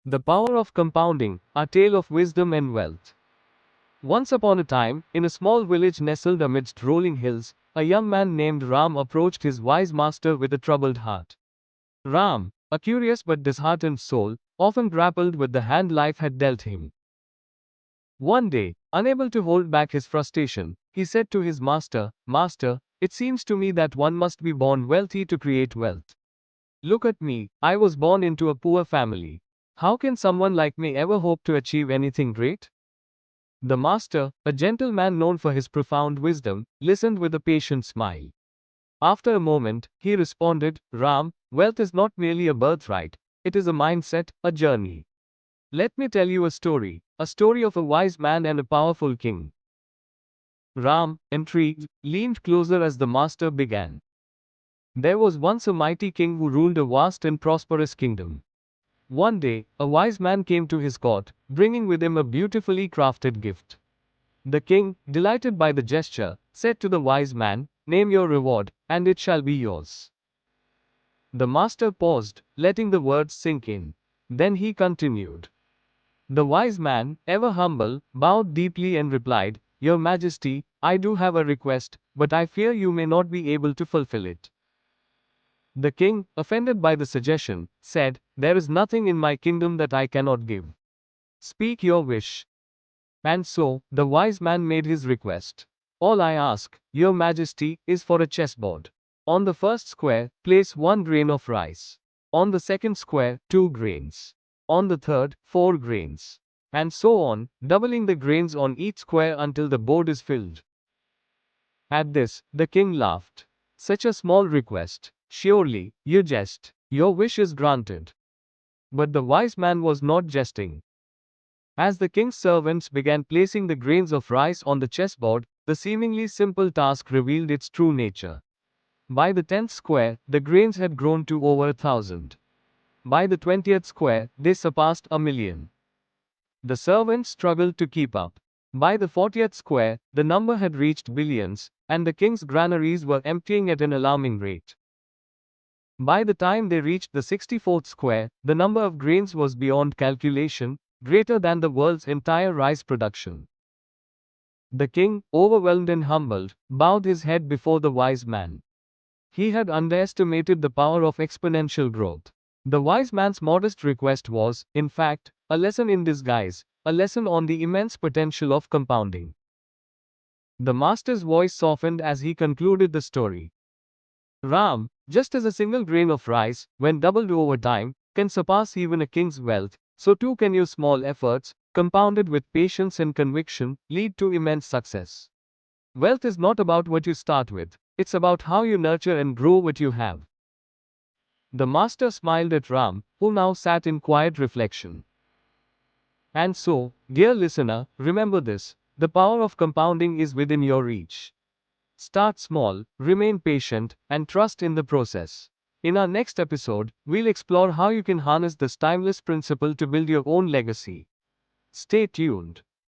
The power of compounding, a tale of wisdom and wealth. Once upon a time, in a small village nestled amidst rolling hills, a young man named Ram approached his wise master with a troubled heart. Ram, a curious but disheartened soul, often grappled with the hand life had dealt him. One day, unable to hold back his frustration, he said to his master, "Master, it seems to me that one must be born wealthy to create wealth. Look at me, I was born into a poor family. How can someone like me ever hope to achieve anything great?" The master, a gentleman known for his profound wisdom, listened with a patient smile. After a moment, he responded, "Ram, wealth is not merely a birthright, it is a mindset, a journey. Let me tell you a story of a wise man and a powerful king." Ram, intrigued, leaned closer as the master began. There was once a mighty king who ruled a vast and prosperous kingdom. One day, a wise man came to his court, bringing with him a beautifully crafted gift. The king, delighted by the gesture, said to the wise man, "Name your reward, and it shall be yours." The master paused, letting the words sink in. Then he continued. The wise man, ever humble, bowed deeply and replied, "Your Majesty, I do have a request, but I fear you may not be able to fulfill it." The king, offended by the suggestion, said, "There is nothing in my kingdom that I cannot give. Speak your wish." And so, the wise man made his request. "All I ask, your Majesty, is for a chessboard. On the first square, place 1 grain of rice. On the second square, 2 grains. On the third, 4 grains. And so on, doubling the grains on each square until the board is filled." At this, the king laughed. "Such a small request. Surely, you jest. Your wish is granted." But the wise man was not jesting. As the king's servants began placing the grains of rice on the chessboard, the seemingly simple task revealed its true nature. By the 10th square, the grains had grown to over 1,000. By the 20th square, they surpassed 1,000,000. The servants struggled to keep up. By the 40th square, the number had reached billions, and the king's granaries were emptying at an alarming rate. By the time they reached the 64th square, the number of grains was beyond calculation, greater than the world's entire rice production. The king, overwhelmed and humbled, bowed his head before the wise man. He had underestimated the power of exponential growth. The wise man's modest request was, in fact, a lesson in disguise, a lesson on the immense potential of compounding. The master's voice softened as he concluded the story. "Ram, just as a single grain of rice, when doubled over time, can surpass even a king's wealth, so too can your small efforts, compounded with patience and conviction, lead to immense success. Wealth is not about what you start with, it's about how you nurture and grow what you have." The master smiled at Ram, who now sat in quiet reflection. And so, dear listener, remember this: the power of compounding is within your reach. Start small, remain patient, and trust in the process. In our next episode, we'll explore how you can harness this timeless principle to build your own legacy. Stay tuned.